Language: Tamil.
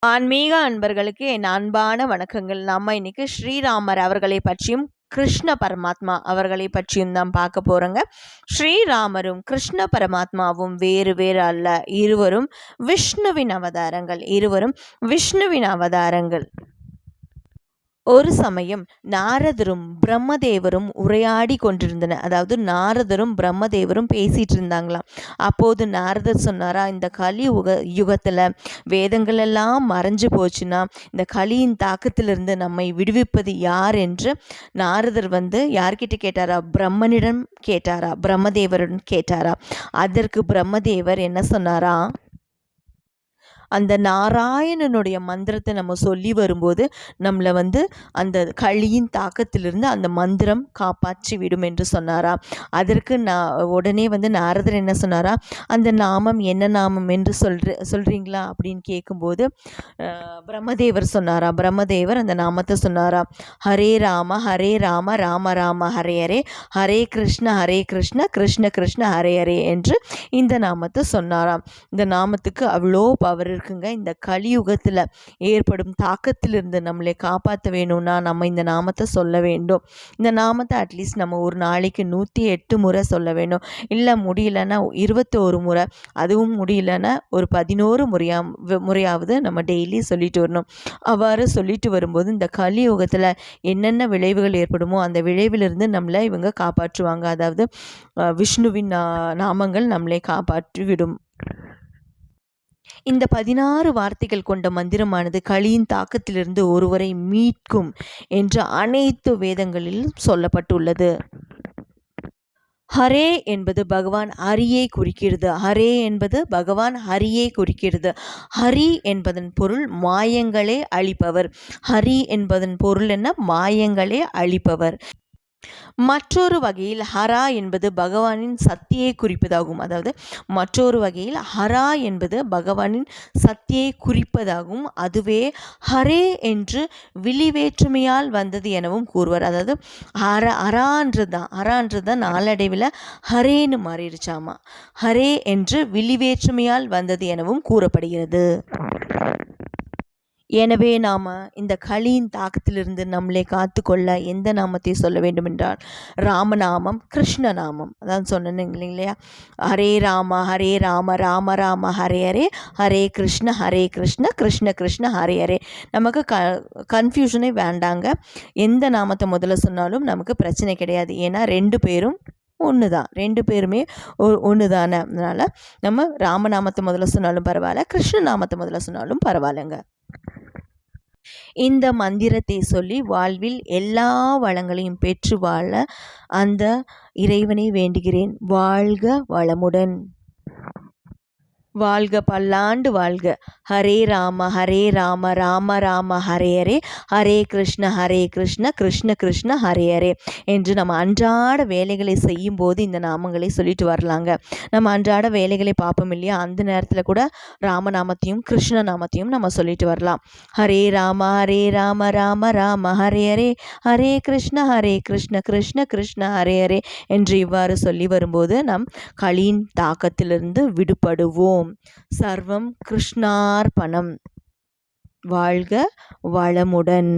ஆன்மீக அன்பர்களுக்கு என் அன்பான வணக்கங்கள். நம்ம இன்னைக்கு ஸ்ரீராமர் அவர்களை பற்றியும் கிருஷ்ண பரமாத்மா அவர்களை பற்றியும் தான் பார்க்க போகிறோங்க. ஸ்ரீராமரும் கிருஷ்ண பரமாத்மாவும் வேறு வேறு அல்ல. இருவரும் விஷ்ணுவின் அவதாரங்கள். ஒரு சமயம் நாரதரும் பிரம்மதேவரும் உரையாடி கொண்டிருந்தனர். அதாவது நாரதரும் பிரம்மதேவரும் பேசிட்டு இருந்தாங்களாம். அப்போது நாரதர் சொன்னாரா, இந்த கலி யுகத்தில் வேதங்கள் எல்லாம் மறைஞ்சு போச்சுன்னா இந்த கலியின் தாக்கத்திலிருந்து நம்மை விடுவிப்பது யார் என்று நாரதர் யார்கிட்ட கேட்டாரா? பிரம்மனிடம் கேட்டாரா? பிரம்மதேவரிடம் கேட்டாரா? அதற்கு பிரம்மதேவர் என்ன சொன்னாரா? அந்த நாராயணனுடைய மந்திரத்தை நம்ம சொல்லி வரும்போது நம்மளை அந்த களியின் தாக்கத்திலிருந்து அந்த மந்திரம் காப்பாற்றி விடும் என்று சொன்னாரா. அதற்கு உடனே நாரதர் என்ன சொன்னாரா, அந்த நாமம் என்ன நாமம் என்று சொல்கிறீங்களா அப்படின்னு கேட்கும்போது பிரம்மதேவர் அந்த நாமத்தை சொன்னாரா, ஹரே ராம ராம ராம ஹரே ஹரே, ஹரே கிருஷ்ண கிருஷ்ண கிருஷ்ண ஹரே ஹரே என்று இந்த நாமத்தை சொன்னாராம். இந்த நாமத்துக்கு அவ்வளோ பவர் இருக்குங்க. இந்த கலியுகத்தில் ஏற்படும் தாக்கத்திலிருந்து நம்மளை காப்பாற்ற வேணும்னா நம்ம இந்த நாமத்தை சொல்ல வேண்டும். இந்த நாமத்தை அட்லீஸ்ட் நம்ம ஒரு நாளைக்கு 108 முறை சொல்ல வேண்டும். இல்லை முடியலன்னா 21 முறை, அதுவும் முடியலன்னா ஒரு 11 முறையாவது நம்ம டெய்லி சொல்லிட்டு வரணும். அவ்வாறு சொல்லிட்டு வரும்போது இந்த கலியுகத்தில் என்னென்ன விளைவுகள் ஏற்படுமோ அந்த விளைவிலிருந்து நம்மளை இவங்க காப்பாற்றுவாங்க. அதாவது விஷ்ணுவின் நாமங்கள் நம்மளை காப்பாற்றி விடும். இந்த 16 வார்த்தைகள் கொண்ட மந்திரமானது கலியின் தாக்கத்திலிருந்து ஒருவரை மீட்கும் என்று அனைத்து வேதங்களிலும் சொல்லப்பட்டுள்ளது. ஹரே என்பது பகவான் ஹரியை குறிக்கிறது. ஹரி என்பதன் பொருள் மாயங்களே அழிப்பவர். ஹரி என்பதன் பொருள் என்ன? மாயங்களே அழிப்பவர். மற்றொரு வகையில் ஹரா என்பது பகவானின் சக்தியை குறிப்பதாகும். அதாவது மற்றொரு வகையில் ஹரா என்பது பகவானின் சக்தியை குறிப்பதாகும். அதுவே ஹரே என்று விழிவேற்றுமையால் வந்தது எனவும் கூறுவர். அதாவது ஹரான்றதான் நாளடைவில் ஹரேன்னு மாறிடுச்சாமா. ஹரே என்று விழிவேற்றுமையால் வந்தது எனவும் கூறப்படுகிறது. எனவே நாம் இந்த கலியின் தாக்கத்திலிருந்து நம்மளை காத்து கொள்ள எந்த நாமத்தை சொல்ல வேண்டும் என்றால் ராமநாமம், கிருஷ்ணநாமம். அதான் சொன்னேன் இல்லைங்களா? ஹரே ராம ராம ராம ஹரே ஹரே, ஹரே கிருஷ்ண கிருஷ்ண கிருஷ்ண ஹரே ஹரே. நமக்கு கன்ஃபியூஷனே வேண்டாங்க. எந்த நாமத்தை முதல்ல சொன்னாலும் நமக்கு பிரச்சனை கிடையாது. ஏன்னா ரெண்டு பேரும் பேருமே ஒன்று தானே. அதனால் நம்ம ராமநாமத்தை முதல்ல சொன்னாலும் பரவாயில்ல, கிருஷ்ண நாமத்தை முதல்ல சொன்னாலும் பரவாயில்லைங்க. இந்த மந்திரத்தை சொல்லி வாழ்வில் எல்லா வளங்களையும் பெற்று வாழ அந்த இறைவனை வேண்டுகிறேன். வாழ்க வளமுடன். வாழ்க பல்லாண்டு வாழ்க. ஹரே ராம ராம ராம ஹரே ஹரே, ஹரே கிருஷ்ண கிருஷ்ண கிருஷ்ண ஹரே ஹரே என்று நம்ம அன்றாட வேலைகளை செய்யும் போது இந்த நாமங்களை சொல்லிட்டு வரலாங்க. நம்ம அன்றாட வேலைகளை பார்ப்போம் இல்லையா? அந்த நேரத்தில் கூட ராமநாமத்தையும் கிருஷ்ண நாமத்தையும் நம்ம சொல்லிட்டு வரலாம். ஹரே ராம ராம ராம ஹரே ஹரே, ஹரே கிருஷ்ண கிருஷ்ண கிருஷ்ண ஹரே ஹரே என்று இவ்வாறு சொல்லி வரும்போது நம் கலியின் தாக்கத்திலிருந்து விடுபடுவோம். சர்வம் கிருஷ்ணார்பணம். வாழ்க வளமுடன்.